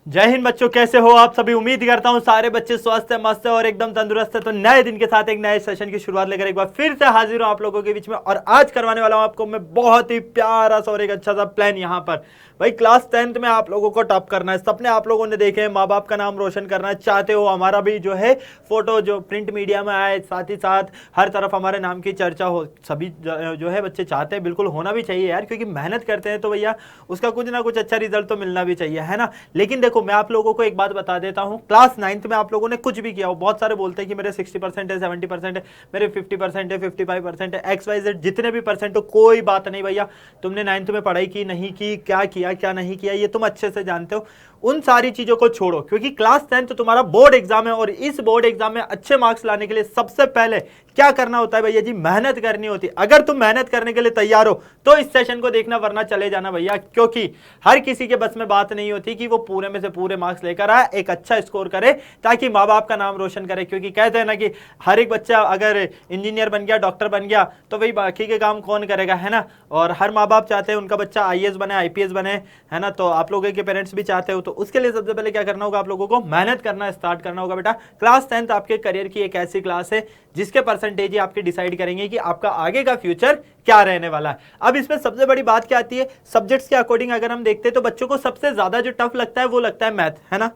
जय हिंद बच्चों, कैसे हो आप सभी। उम्मीद करता हूँ सारे बच्चे स्वस्थ है, मस्त है और एकदम तंदुरुस्त है। तो नए दिन के साथ एक नए सेशन की शुरुआत लेकर एक बार फिर से हाजिर हूँ आप लोगों के बीच में। और आज करवाने वाला हूँ आपको मैं बहुत ही प्यारा सा और एक अच्छा सा प्लान। यहाँ पर भाई क्लास 10th में आप लोगों को टॉप करना है। सपने आप लोगों ने देखे हैं, माँ बाप का नाम रोशन करना चाहते हो, हमारा भी जो है फोटो जो प्रिंट मीडिया में आए, साथ ही साथ हर तरफ हमारे नाम की चर्चा हो, सभी जो है बच्चे चाहते हैं। बिल्कुल होना भी चाहिए यार, क्योंकि मेहनत करते हैं तो भैया उसका कुछ ना कुछ अच्छा रिजल्ट तो मिलना भी चाहिए, है ना। लेकिन देखो मैं आप लोगों को एक बात बता देता हूं, क्लास 9th में आप लोगों ने कुछ भी किया हो, बहुत सारे बोलते हैं कि मेरे 60% है, 70% है, मेरे 50% है, 55% है, XYZ जितने भी परसेंट हो, कोई बात नहीं भैया। तुमने 9th में पढ़ाई की नहीं की, क्या किया क्या नहीं किया, ये तुम अच्छे से जानते हो। उन सारी चीजों को छोड़ो, क्योंकि क्लास 10th तुम्हारा बोर्ड एग्जाम है और इस बोर्ड एग्जाम में अच्छे मार्क्स लाने के लिए सबसे पहले क्या करना होता है भैया जी, मेहनत करनी होती है। अगर तुम मेहनत करने के लिए तैयार हो तो इस सेशन को देखना, वरना चले जाना भैया, क्योंकि हर किसी के बस में बात नहीं होती कि वो पूरे में से पूरे मार्क्स लेकर आए, एक अच्छा स्कोर करे, ताकि माँ बाप का नाम रोशन करे। क्योंकि कहते हैं ना कि हर एक बच्चा अगर इंजीनियर बन गया, डॉक्टर बन गया, तो भाई बाकी के काम कौन करेगा, है ना। और हर माँ बाप चाहते हैं उनका बच्चा IAS बने, IPS बने, है ना। तो आप लोगों के पेरेंट्स भी चाहते हो, तो उसके लिए सबसे पहले क्या करना होगा, आप लोगों को मेहनत करना स्टार्ट करना होगा बेटा। क्लास 10th आपके करियर की एक ऐसी क्लास है जिसके परसेंटेज ही आपके डिसाइड करेंगे कि आपका आगे का फ्यूचर क्या रहने वाला है। अब इसमें सबसे बड़ी बात क्या आती है, सब्जेक्ट्स के अकॉर्डिंग अगर हम देखते हैं तो बच्चों को सबसे ज्यादा जो टफ लगता है वो लगता है मैथ, है ना।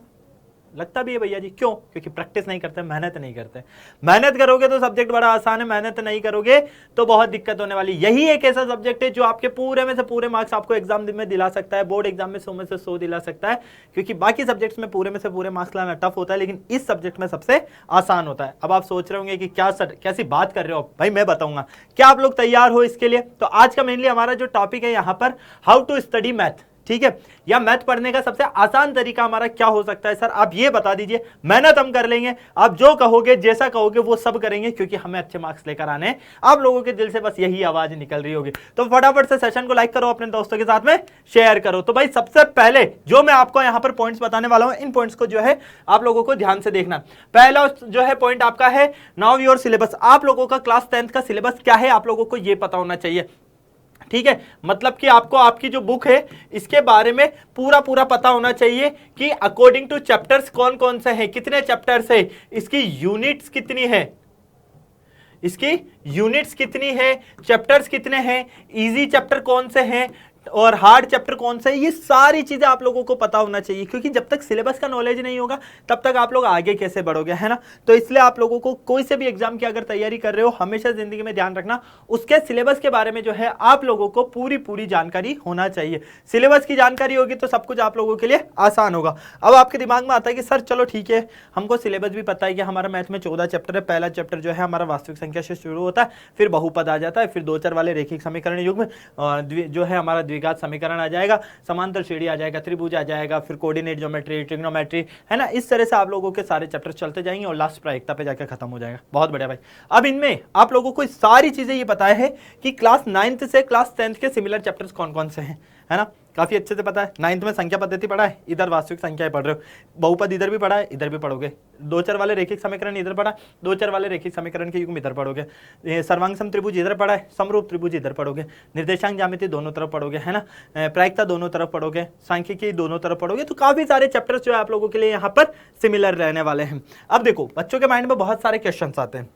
लगता भी है भैया जी, क्यों? क्योंकि प्रैक्टिस नहीं करते, मेहनत नहीं करते। मेहनत करोगे तो सब्जेक्ट बड़ा आसान है, मेहनत नहीं करोगे तो बहुत दिक्कत होने वाली। यही एक ऐसा सब्जेक्ट है जो आपके पूरे में से पूरे मार्क्स आपको एग्जाम में दिला सकता है, बोर्ड एग्जाम में 100 में से 100 दिला सकता है। क्योंकि बाकी सब्जेक्ट्स में पूरे में से पूरे मार्क्स लाना टफ होता है, लेकिन इस सब्जेक्ट में सबसे आसान होता है। अब आप सोच रहे होंगे कि क्या सर कैसी बात कर रहे हो भाई, मैं बताऊंगा। क्या आप लोग तैयार हो इसके लिए? तो आज का मेनली हमारा जो टॉपिक है यहाँ पर, हाउ टू स्टडी मैथ, ठीक है। या मैथ पढ़ने का सबसे आसान तरीका हमारा क्या हो सकता है सर, आप ये बता दीजिए। मेहनत हम कर लेंगे, आप जो कहोगे जैसा कहोगे वो सब करेंगे, क्योंकि हमें अच्छे मार्क्स लेकर आने हैं। आप लोगों के दिल से बस यही आवाज निकल रही होगी। तो फटाफट से सेशन को लाइक करो, अपने दोस्तों के साथ में शेयर करो। तो भाई सबसे पहले जो मैं आपको यहां पर पॉइंट्स बताने वाला हूं, इन पॉइंट्स को जो है आप लोगों को ध्यान से देखना। पहला जो है पॉइंट आपका है नाउ योर सिलेबस। आप लोगों का क्लास 10th का सिलेबस क्या है, आप लोगों को यह पता होना चाहिए, ठीक है। मतलब कि आपको आपकी जो बुक है इसके बारे में पूरा पूरा पता होना चाहिए कि अकॉर्डिंग टू चैप्टर्स कौन कौन से हैं, कितने चैप्टर्स है, इसकी यूनिट्स कितनी है, इसकी यूनिट्स कितनी है, चैप्टर्स कितने हैं, इजी चैप्टर कौन से हैं और हार्ड चैप्टर कौन सा है, ये सारी चीजें आप लोगों को पता होना चाहिए। क्योंकि जब तक सिलेबस का नॉलेज नहीं होगा तब तक आप लोग आगे कैसे बढ़ोगे, है ना। तो इसलिए आप लोगों को कोई से भी एग्जाम की अगर तैयारी कर रहे हो, हमेशा जिंदगी में ध्यान रखना उसके सिलेबस के बारे में जो है आप लोगों को पूरी पूरी जानकारी होना चाहिए। सिलेबस की जानकारी होगी तो सब कुछ आप लोगों के लिए आसान होगा। अब आपके दिमाग में आता है कि सर चलो ठीक है, हमको सिलेबस भी पता है कि हमारा मैथ में 14 चैप्टर है। पहला चैप्टर जो है हमारा वास्तविक संख्या से शुरू होता है, फिर बहुपद आ जाता है, फिर दो चर वाले रेखिक समीकरण युग में जो है हमारा द्विघात समीकरण आ जाएगा, समांतर श्रेणी आ जाएगा, त्रिभुज आ जाएगा, फिर कोऑर्डिनेट ज्योमेट्री, ट्रिग्नोमेट्री, है ना। इस तरह से आप लोगों के सारे चैप्टर चलते जाएंगे और लास्ट प्रायिकता पे जाकर खत्म हो जाएगा। बहुत बढ़िया भाई। अब इनमें आप लोगों को सारी चीजें ये पता है कि क्लास 9th से क्लास 10th के सिमिलर चैप्टर्स कौन कौन से हैं, है ना। काफी अच्छे से पता है। 9th में संख्या पद्धति पढ़ा है, इधर वास्तविक संख्याएं पढ़ रहे हो, बहुपद इधर भी पढ़ा है, इधर भी पढ़ोगे, दो चर वाले रेखिक समीकरण इधर पढ़ा, दो चर वाले रेखिक समीकरण के युग्म इधर पढ़ोगे, सर्वांग सम त्रिभुज इधर पढ़ा है, समरूप त्रिभुज इधर पढ़ोगे, निर्देशांक ज्यामिति दोनों तरफ पढ़ोगे, है ना, प्रायिकता दोनों तरफ पढ़ोगे, सांख्यिकी दोनों तरफ पढ़ोगे। तो काफी सारे चैप्टर्स जो है आप लोगों के लिए यहाँ पर सिमिलर रहने वाले हैं। अब देखो बच्चों के माइंड में बहुत सारे क्वेश्चन आते हैं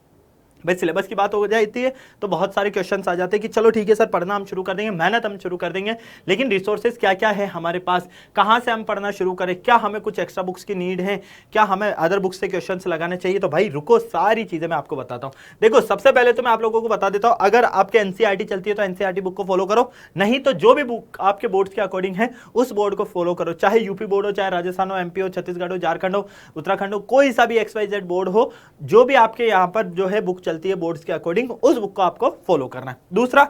भाई, सिलेबस की बात हो जाती है तो बहुत सारे क्वेश्चंस आ जाते हैं कि चलो ठीक है सर पढ़ना हम शुरू कर देंगे, मेहनत हम शुरू कर देंगे, लेकिन रिसोर्सेज क्या क्या है हमारे पास, कहां से हम पढ़ना शुरू करें, क्या हमें कुछ एक्स्ट्रा बुक्स की नीड है, क्या हमें अदर बुक्स से क्वेश्चंस लगाने चाहिए। तो भाई रुको, सारी चीजें मैं आपको बताता हूं। देखो सबसे पहले तो मैं आप लोगों को बता देता हूं, अगर आपके NCERT चलती है तो NCERT बुक को फॉलो करो, नहीं तो जो भी बुक आपके बोर्ड के अकॉर्डिंग है उस बोर्ड को फॉलो करो। चाहे यूपी बोर्ड हो, चाहे राजस्थान हो, MP हो, छत्तीसगढ़ हो, झारखंड हो, उत्तराखंड हो, कोई सा भी XYZ बोर्ड हो, जो भी आपके यहाँ पर जो है बुक चलती है बोर्ड्स के अकॉर्डिंग, उस बुक को आपको फॉलो करना है। दूसरा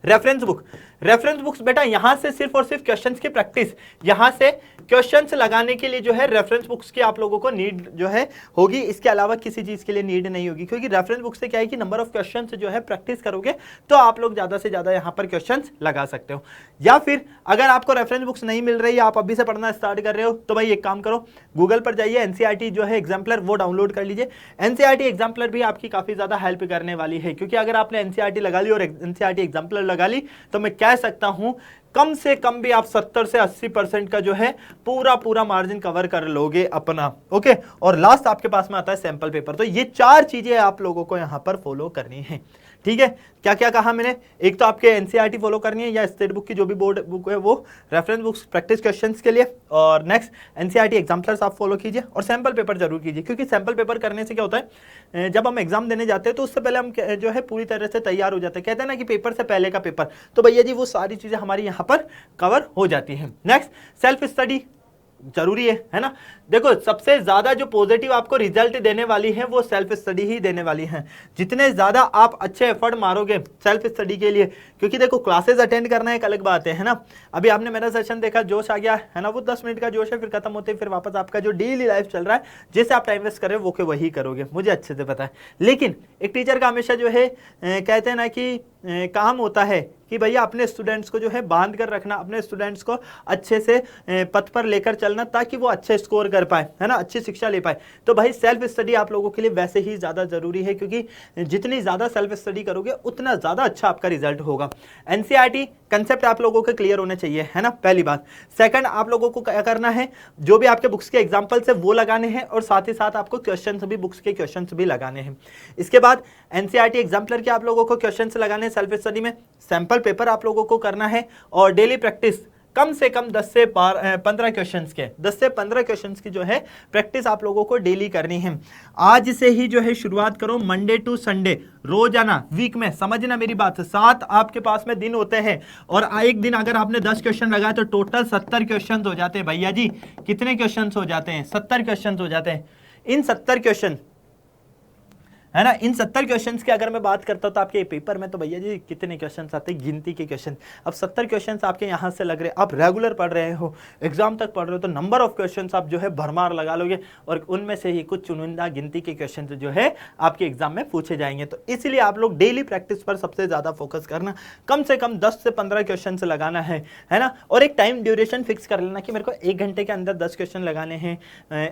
रेफरेंस बुक। रेफरेंस बुक्स बेटा यहां से सिर्फ और सिर्फ क्वेश्चंस की प्रैक्टिस, यहां से क्वेश्चंस लगाने के लिए जो है रेफरेंस बुक्स की आप लोगों को नीड जो है होगी, इसके अलावा किसी चीज के लिए नीड नहीं होगी। क्योंकि रेफरेंस बुक से क्या है कि नंबर ऑफ क्वेश्चंस जो है प्रैक्टिस करोगे तो आप लोग ज्यादा से ज्यादा यहां पर क्वेश्चंस लगा सकते हो। या फिर अगर आपको रेफरेंस बुक्स नहीं मिल रही है, आप अभी से पढ़ना स्टार्ट कर रहे हो, तो भाई एक काम करो, गूगल पर जाइए, NCERT जो है एग्जाम्पलर वो डाउनलोड कर लीजिए। NCERT एग्जाम्पलर भी आपकी काफी ज्यादा हेल्प करने वाली है, क्योंकि अगर आपने NCERT लगा ली और NCERT एग्जाम्पलर लगा ली तो मैं कह सकता हूं कम से कम भी आप 70 से 80% का जो है पूरा मार्जिन कवर कर लोगे अपना। ओके, और लास्ट आपके पास में आता है सैंपल पेपर। तो ये 4 चीजें आप लोगों को यहां पर फॉलो करनी है। ठीक है, क्या क्या कहा मैंने? एक तो आपके एनसीईआरटी फॉलो करनी है या स्टेट बुक की जो भी बोर्ड बुक है वो रेफरेंस बुक्स प्रैक्टिस क्वेश्चंस के लिए, और नेक्स्ट एनसीईआरटी एग्जाम्पलर्स आप फॉलो कीजिए और सैंपल पेपर जरूर कीजिए, क्योंकि सैंपल पेपर करने से क्या होता है, जब हम एग्जाम देने जाते हैं तो उससे पहले हम जो है पूरी तरह से तैयार हो जाते हैं। कहते हैं ना कि पेपर से पहले का पेपर, तो भैया जी वो सारी चीजें हमारी यहाँ पर कवर हो जाती हैं। नेक्स्ट, सेल्फ स्टडी जरूरी है ना। देखो सबसे ज्यादा जो पॉजिटिव आपको रिजल्ट देने वाली है वो सेल्फ स्टडी ही देने वाली है। जितने ज्यादा आप अच्छे एफर्ट मारोगे सेल्फ स्टडी के लिए, क्योंकि देखो क्लासेस अटेंड करना एक अलग बात है ना। अभी आपने मेरा सेशन देखा, जोश आ गया है ना, वो 10 मिनट का जोश है, फिर खत्म होते फिर वापस आपका जो डेली लाइफ चल रहा है जैसे आप टाइम वेस्ट कर रहे हो वो के वही करोगे, मुझे अच्छे से पता है। लेकिन एक टीचर का हमेशा जो है कहते हैं ना कि काम होता है कि भैया अपने स्टूडेंट्स को जो है बांध कर रखना, अपने स्टूडेंट्स को अच्छे से पथ पर लेकर चलना ताकि वो अच्छे स्कोर कर पाए, है ना, अच्छी शिक्षा ले पाए। तो भाई सेल्फ स्टडी आप लोगों के लिए वैसे ही ज्यादा जरूरी है, क्योंकि जितनी ज्यादा सेल्फ स्टडी करोगे उतना ज्यादा अच्छा आपका रिजल्ट होगा। एनसीईआरटी कंसेप्ट आप लोगों के क्लियर होने चाहिए, है ना, पहली बात। सेकंड, आप लोगों को क्या करना है, जो भी आपके बुक्स के एग्जाम्पल्स है वो लगाने हैं और साथ ही साथ आपको क्वेश्चन भी, बुक्स के क्वेश्चन भी लगाने हैं। इसके बाद एनसीईआरटी एग्जाम्पलर के आप लोगों को क्वेश्चन लगाने हैं सेल्फ स्टडी में, सैंपल पेपर आप लोगों को करना है और डेली प्रैक्टिस कम से कम 10 से 15 क्वेश्चंस के 10 से 15 क्वेश्चंस की जो है प्रैक्टिस आप लोगों को डेली करनी है। आज से ही जो है शुरुआत करो, मंडे टू संडे रोजाना, वीक में, समझना मेरी बात, 7 आपके पास में दिन होते हैं और एक दिन अगर आपने 10 क्वेश्चन लगाए तो टोटल 70 क्वेश्चन हो जाते हैं। भैया जी कितने क्वेश्चन हो जाते हैं? 70 क्वेश्चन हो जाते हैं। इन 70 क्वेश्चन, है ना, इन 70 क्वेश्चंस की अगर मैं बात करता हूं तो आपके पेपर में तो भैया जी कितने क्वेश्चंस आते हैं, गिनती के क्वेश्चन। अब 70 क्वेश्चंस आपके यहां से लग रहे हैं, आप रेगुलर पढ़ रहे हो, एग्जाम तक पढ़ रहे हो, तो नंबर ऑफ क्वेश्चंस आप जो है भरमार लगा लोगे और उनमें से ही कुछ चुनिंदा गिनती के क्वेश्चन जो है आपके एग्जाम में पूछे जाएंगे। तो इसलिए आप लोग डेली प्रैक्टिस पर सबसे ज्यादा फोकस करना, कम से कम 10 से 15 क्वेश्चन लगाना है ना। और एक टाइम ड्यूरेशन फिक्स कर लेना कि मेरे को 1 घंटे के अंदर 10 क्वेश्चन लगाने हैं,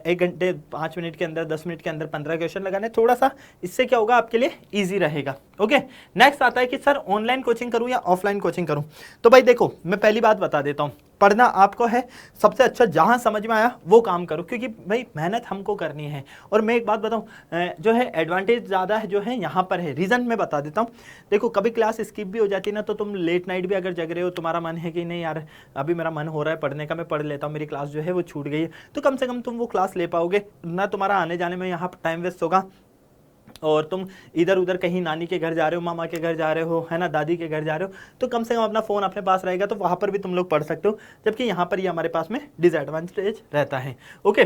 1 घंटे 5 मिनट के अंदर 10 मिनट के अंदर 15 क्वेश्चन लगाने। थोड़ा सा इससे क्या होगा, आपके लिए इजी रहेगा। ओके, नेक्स्ट आता है कि सर ऑनलाइन कोचिंग करूं या ऑफलाइन कोचिंग करूं। तो भाई देखो मैं पहली बात बता देता हूं, पढ़ना आपको है, सबसे अच्छा जहां समझ में आया वो काम करो, क्योंकि भाई मेहनत हमको करनी है। और मैं एक बात बताऊं, जो है एडवांटेज ज्यादा है जो है यहाँ पर है, रीजन मैं बता देता हूँ। देखो कभी क्लास स्किप भी हो जाती है ना, तो तुम लेट नाइट भी अगर जग रहे हो, तुम्हारा मन है कि नहीं यार अभी मेरा मन हो रहा है पढ़ने का, मैं पढ़ लेता हूँ, मेरी क्लास जो है वो छूट गई है, तो कम से कम तुम वो क्लास ले पाओगे ना, तुम्हारा आने जाने में यहाँ टाइम वेस्ट होगा और तुम इधर उधर कहीं नानी के घर जा रहे हो, मामा के घर जा रहे हो, है ना, दादी के घर जा रहे हो, तो कम से कम अपना फोन अपने पास रहेगा तो वहां पर भी तुम लोग पढ़ सकते हो, जबकि यहाँ पर ये हमारे पास में डिसएडवांटेज रहता है। ओके,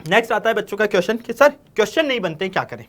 नेक्स्ट आता है बच्चों का क्वेश्चन कि सर क्वेश्चन नहीं बनते क्या करें।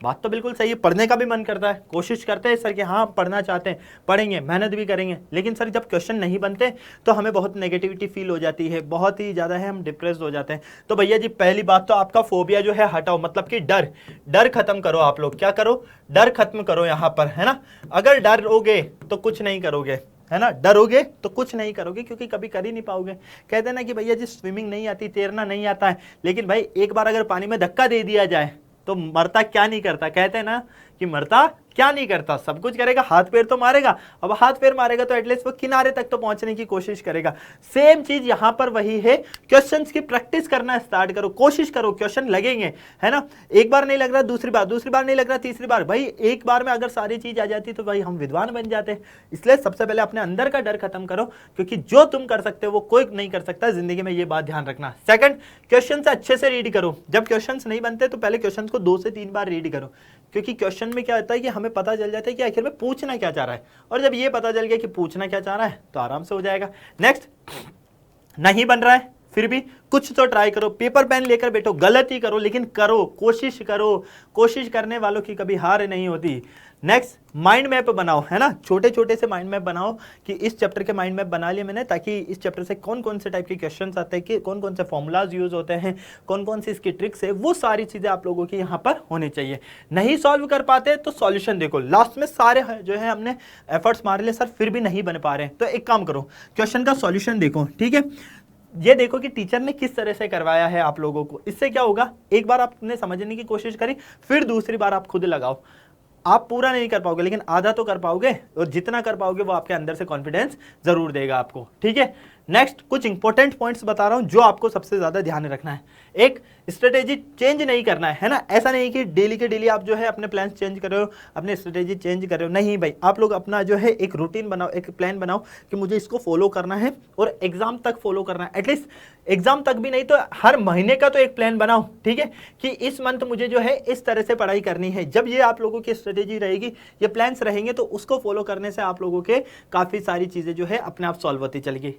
बात तो बिल्कुल सही है, पढ़ने का भी मन करता है, कोशिश करते हैं सर कि हाँ पढ़ना चाहते हैं, पढ़ेंगे, मेहनत भी करेंगे, लेकिन सर जब क्वेश्चन नहीं बनते तो हमें बहुत नेगेटिविटी फील हो जाती है, बहुत ही ज़्यादा है, हम डिप्रेस्ड हो जाते हैं। तो भैया जी पहली बात तो आपका फोबिया जो है हटाओ, मतलब कि डर खत्म करो। आप लोग क्या करो, डर खत्म करो यहाँ पर, है ना। अगर डरोगे तो कुछ नहीं करोगे, है ना, डरोगे तो कुछ नहीं करोगे, क्योंकि कभी कर ही नहीं पाओगे। कहते हैं ना कि भैया जी स्विमिंग नहीं आती, तैरना नहीं आता है, लेकिन भाई एक बार अगर पानी में धक्का दे दिया जाए तो मरता क्या नहीं करता, कहते हैं ना कि मरता क्या नहीं करता, सब कुछ करेगा, हाथ पैर तो मारेगा। अब हाथ पैर मारेगा तो एटलीस्ट वो किनारे तक तो पहुंचने की कोशिश करेगा। सेम चीज यहां पर वही है, क्वेश्चंस की प्रैक्टिस करना स्टार्ट करो, कोशिश करो, क्वेश्चन लगेंगे, है ना। एक बार नहीं लग रहा, दूसरी बार नहीं लग रहा, तीसरी बार, भाई एक बार में अगर सारी चीज आ जाती तो भाई हम विद्वान बन जाते हैं। इसलिए सबसे पहले अपने अंदर का डर खत्म करो, क्योंकि जो तुम कर सकते हो वो कोई नहीं कर सकता जिंदगी में, ये बात ध्यान रखना। सेकंड, क्वेश्चन अच्छे से रीड करो। जब क्वेश्चन नहीं बनते तो पहले क्वेश्चन को 2 से 3 बार रीड करो, क्योंकि क्वेश्चन में क्या होता है कि हमें पता चल जाता है कि आखिर में पूछना क्या चाह रहा है, और जब ये पता चल गया कि पूछना क्या चाह रहा है तो आराम से हो जाएगा। नेक्स्ट, नहीं बन रहा है फिर भी कुछ तो ट्राई करो, पेपर पेन लेकर बैठो, गलती करो लेकिन करो, कोशिश करो, कोशिश करने वालों की कभी हार नहीं होती। नेक्स्ट, माइंड मैप बनाओ, है ना, छोटे छोटे से माइंड मैप बनाओ कि इस चैप्टर के माइंड मैप बना लिए मैंने, ताकि इस चैप्टर से कौन कौन से टाइप के क्वेश्चंस आते हैं, कि कौन कौन से फॉर्मूलाज यूज होते हैं, कौन कौन सी इसकी ट्रिक्स है, वो सारी चीजें आप लोगों की यहाँ पर होनी चाहिए। नहीं सॉल्व कर पाते तो सॉल्यूशन देखो, लास्ट में सारे जो है हमने एफर्ट्स मार लिए सर फिर भी नहीं बन पा रहे हैं, तो एक काम करो, क्वेश्चन का सॉल्यूशन देखो, ठीक है, ये देखो कि टीचर ने किस तरह से करवाया है आप लोगों को। इससे क्या होगा, एक बार आपने समझने की कोशिश करी, फिर दूसरी बार आप खुद लगाओ, आप पूरा नहीं कर पाओगे लेकिन आधा तो कर पाओगे, और जितना कर पाओगे वो आपके अंदर से कॉन्फिडेंस जरूर देगा आपको। ठीक है, नेक्स्ट कुछ इंपॉर्टेंट पॉइंट्स बता रहा हूं जो आपको सबसे ज्यादा ध्यान रखना है। एक, स्ट्रेटेजी चेंज नहीं करना है ना। ऐसा नहीं कि डेली के डेली आप जो है अपने प्लान चेंज कर रहे हो, अपने स्ट्रेटेजी चेंज कर रहे हो, नहीं भाई। आप लोग अपना जो है एक रूटीन बनाओ, एक प्लान बनाओ कि मुझे इसको फॉलो करना है और एग्जाम तक फॉलो करना है। एटलीस्ट एग्जाम तक भी नहीं तो हर महीने का तो एक प्लान बनाओ, ठीक है, कि इस मंथ मुझे जो है इस तरह से पढ़ाई करनी है। जब ये आप लोगों की स्ट्रेटेजी रहेगी, ये प्लान्स रहेंगे, तो उसको फॉलो करने से आप लोगों के काफी सारी चीजें जो है अपने आप सॉल्व होती चलेगी।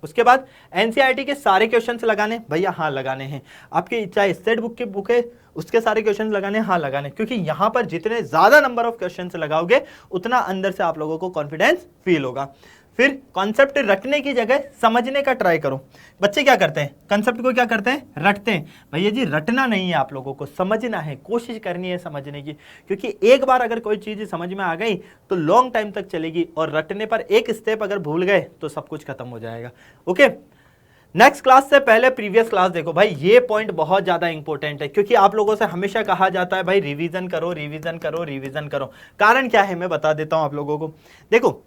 उसके बाद एनसीईआरटी के सारे क्वेश्चंस लगाने, भैया हाँ लगाने हैं। आपके चाहे स्टेट बुक की बुक है उसके सारे क्वेश्चंस लगाने, हाँ लगाने, क्योंकि यहां पर जितने ज्यादा नंबर ऑफ क्वेश्चंस लगाओगे उतना अंदर से आप लोगों को कॉन्फिडेंस फील होगा। फिर कॉन्सेप्ट रटने की जगह समझने का ट्राई करो। बच्चे क्या करते हैं, कॉन्सेप्ट को क्या करते हैं, रटते हैं। भैया जी रटना नहीं है, आप लोगों को समझना है, कोशिश करनी है समझने की, क्योंकि एक बार अगर कोई चीज समझ में आ गई तो लॉन्ग टाइम तक चलेगी, और रटने पर एक स्टेप अगर भूल गए तो सब कुछ खत्म हो जाएगा। ओके, नेक्स्ट क्लास से पहले प्रीवियस क्लास देखो। भाई ये पॉइंट बहुत ज्यादा इंपॉर्टेंट है, क्योंकि आप लोगों से हमेशा कहा जाता है भाई रिवीजन करो, रिवीजन करो, रिवीजन करो। कारण क्या है मैं बता देता हूं आप लोगों को। देखो,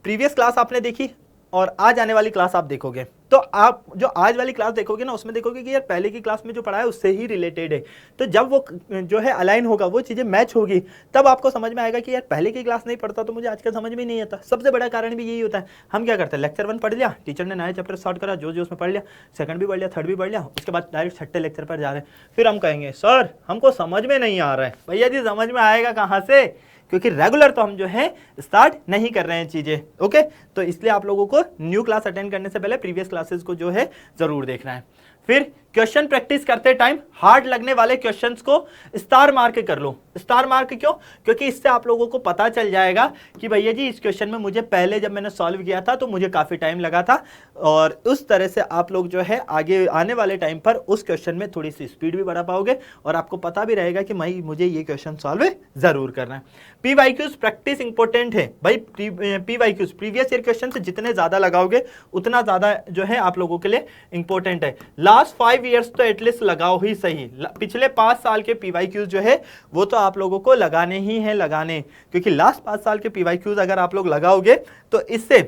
प्रीवियस क्लास आपने देखी और आज आने वाली क्लास आप देखोगे, तो आप जो आज वाली क्लास देखोगे ना, उसमें देखोगे कि यार पहले की क्लास में जो पढ़ा है उससे ही रिलेटेड है। तो जब वो जो है अलाइन होगा, वो चीजें मैच होगी, तब आपको समझ में आएगा कि यार पहले की क्लास नहीं पढ़ता तो मुझे आज का समझ में नहीं आता। सबसे बड़ा कारण भी यही होता है, हम क्या करते हैं, लेक्चर 1 पढ़ लिया, टीचर ने नया चैप्टर स्टार्ट करा, जो जो उसमें पढ़ लिया, सेकंड भी पढ़ लिया, थर्ड भी पढ़ लिया, उसके बाद डायरेक्ट छठे लेक्चर पर जा रहे हैं। फिर हम कहेंगे सर हमको समझ में नहीं आ रहा है। भैया जी समझ में आएगा कहाँ से, क्योंकि रेगुलर तो हम जो है स्टार्ट नहीं कर रहे हैं चीजें। ओके, तो इसलिए आप लोगों को न्यू क्लास अटेंड करने से पहले प्रीवियस क्लासेस को जो है जरूर देखना है। फिर क्वेश्चन प्रैक्टिस करते टाइम हार्ड लगने वाले क्वेश्चंस को स्टार मार्क कर लो। स्टार मार्क क्यों, क्योंकि इससे आप लोगों को पता चल जाएगा कि भैया जी इस क्वेश्चन में मुझे पहले जब मैंने सॉल्व किया था तो मुझे काफी टाइम लगा था, और उस तरह से आप लोग जो है आगे आने वाले टाइम पर उस क्वेश्चन में थोड़ी सी स्पीड भी बढ़ा पाओगे, और आपको पता भी रहेगा कि भाई मुझे ये क्वेश्चन सॉल्व जरूर करना है। पीवाईक्यूज प्रैक्टिस इंपॉर्टेंट है भाई। पीवाईक्यूज प्रीवियस ईयर क्वेश्चन से जितने ज्यादा लगाओगे उतना ज्यादा जो है आप लोगों के लिए इंपॉर्टेंट है। लास्ट 5 ईयर्स तो एटलीस्ट लगाओ ही सही। पिछले 5 साल के पीवाईक्यूज जो है वो तो आप लोगों को लगाने ही है, लगाने, क्योंकि लास्ट 5 साल के पीवाईक्यूज अगर आप लोग लगाओगे तो इससे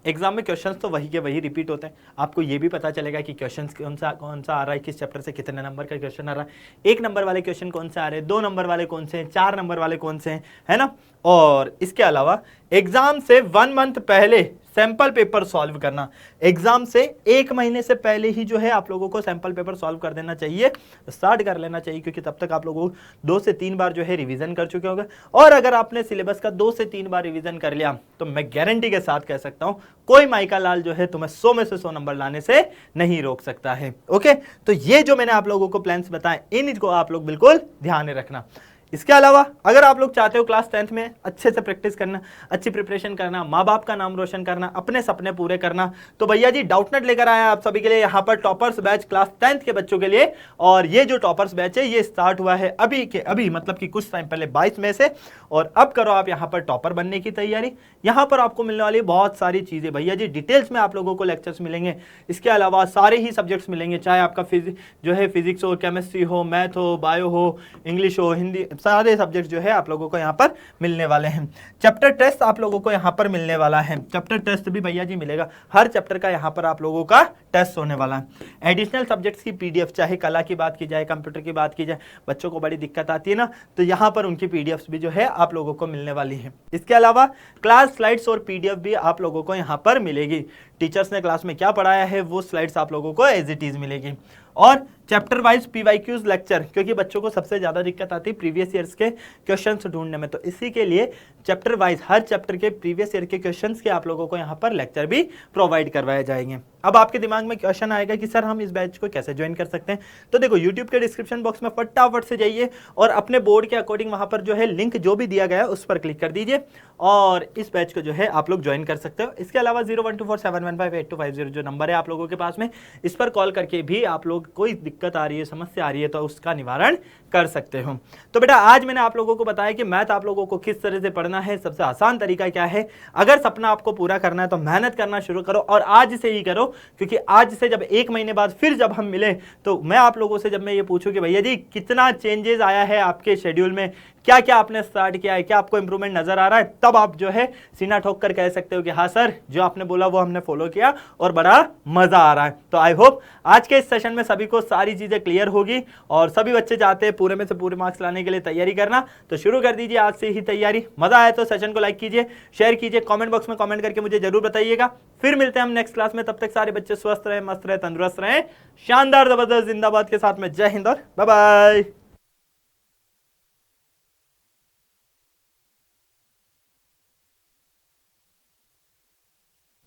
एग्जाम में क्वेश्चंस तो वही के वही रिपीट होते हैं। आपको ये भी पता चलेगा कि क्वेश्चंस कौन सा आ रहा है, किस चैप्टर से कितने नंबर का क्वेश्चन आ रहा है, 1 नंबर वाले क्वेश्चन कौन से आ रहे हैं, 2 नंबर वाले कौन से हैं, 4 नंबर वाले कौन से हैं, है ना। और इसके अलावा एग्जाम से 1 मंथ पहले सैंपल पेपर सॉल्व करना। एग्जाम से 1 महीने से पहले ही जो है आप लोगों को सैंपल पेपर सॉल्व कर देना चाहिए, स्टार्ट कर लेना चाहिए, क्योंकि तब तक आप लोगों को 2 से 3 बार जो है रिवीजन कर चुके होंगे। और अगर आपने सिलेबस का 2 से 3 बार रिवीजन कर लिया तो मैं गारंटी के साथ कह सकता हूं कोई माइका लाल जो है तुम्हें 100 में से 100 नंबर लाने से नहीं रोक सकता है। ओके, तो ये जो मैंने आप लोगों को प्लान्स बताए इनको आप लोग बिल्कुल ध्यान में रखना। इसके अलावा अगर आप लोग चाहते हो क्लास 10th में अच्छे से प्रैक्टिस करना, अच्छी प्रिपरेशन करना, माँ बाप का नाम रोशन करना, अपने सपने पूरे करना, तो भैया जी डाउटनेट लेकर आया आप सभी के लिए यहाँ पर टॉपर्स बैच क्लास 10th के बच्चों के लिए। और ये जो टॉपर्स बैच है ये स्टार्ट हुआ है अभी के अभी, मतलब कि कुछ टाइम पहले 22 मई से। और अब करो आप यहाँ पर टॉपर बनने की तैयारी। यहाँ पर आपको मिलने वाली बहुत सारी चीजें भैया जी डिटेल्स में आप लोगों को लेक्चर्स मिलेंगे। इसके अलावा सारे ही सब्जेक्ट्स मिलेंगे, चाहे आपका जो है फिजिक्स हो, केमिस्ट्री हो, मैथ हो, बायो हो, इंग्लिश हो, हिंदी, सारे सब्जेक्ट जो है आप लोगों को यहाँ पर मिलने वाले हैं। चैप्टर टेस्ट आप लोगों को यहाँ पर मिलने वाला है। चैप्टर टेस्ट भी भैया जी मिलेगा, हर चैप्टर का यहाँ पर आप लोगों का टेस्ट होने वाला है। एडिशनल सब्जेक्ट्स की पीडीएफ, चाहे कला की बात की जाए, कंप्यूटर की बात की जाए, बच्चों को बड़ी दिक्कत आती है ना, तो यहाँ पर उनकी पीडीएफ भी जो है आप लोगों को मिलने वाली है। इसके अलावा क्लास स्लाइड्स और पीडीएफ भी आप लोगों को यहाँ पर मिलेगी। टीचर्स ने क्लास में क्या पढ़ाया है वो स्लाइड्स आप लोगों को एज इट इज मिलेगी। और चैप्टर वाइज पीवाईक्यूज लेक्चर, क्योंकि बच्चों को सबसे ज्यादा दिक्कत आती है प्रीवियस ईयर्स के क्वेश्चंस ढूंढने में, तो इसी के लिए चैप्टर वाइज हर चैप्टर के प्रीवियस ईयर के क्वेश्चंस के आप लोगों को यहाँ पर लेक्चर भी प्रोवाइड करवाए जाएंगे। अब आपके दिमाग में क्वेश्चन आएगा कि सर हम इस बैच को कैसे ज्वाइन कर सकते हैं, तो देखो यूट्यूब के डिस्क्रिप्शन बॉक्स में फटाफट से जाइए और अपने बोर्ड के अकॉर्डिंग वहां पर जो है लिंक जो भी दिया गया है उस पर क्लिक कर दीजिए और इस बैच को जो है आप लोग ज्वाइन कर सकते हो। इसके अलावा 012471158250 जो नंबर है आप लोगों के पास में, इस पर कॉल करके भी आप लोग कोई दिक्कत आ रही है, समस्या आ रही है, तो उसका निवारण कर सकते हो। तो बेटा आज मैंने आप लोगों को बताया कि मैथ आप लोगों को किस तरह से पढ़ना है, सबसे आसान तरीका क्या है। अगर सपना आपको पूरा करना है तो मेहनत करना शुरू करो और आज से ही करो, क्योंकि आज से जब 1 महीने बाद फिर जब हम मिले तो मैं आप लोगों से जब मैं ये पूछूं कि भैया जी कितना चेंजेस आया है आपके शेड्यूल में, क्या क्या आपने स्टार्ट किया है, क्या आपको इंप्रूवमेंट नजर आ रहा है, तब आप जो है सीना ठोक कर कह सकते हो कि हाँ सर जो आपने बोला वो हमने फॉलो किया और बड़ा मजा आ रहा है। तो आई होप आज के इस सेशन में सभी को सारी चीजें क्लियर होगी और सभी बच्चे चाहते हैं पूरे में से पूरे मार्क्स लाने के लिए तैयारी करना, तो शुरू कर दीजिए आज से ही तैयारी। मजा आया तो सेशन को लाइक कीजिए, शेयर कीजिए, कमेंट बॉक्स में कमेंट करके मुझे जरूर बताइएगा। फिर मिलते हैं हम नेक्स्ट क्लास में, तब तक सारे बच्चे स्वस्थ रहे, मस्त रहे, तंदुरुस्त रहे, शानदार जबरदस्त जिंदाबाद के साथ में। जय हिंद और बाय बाय।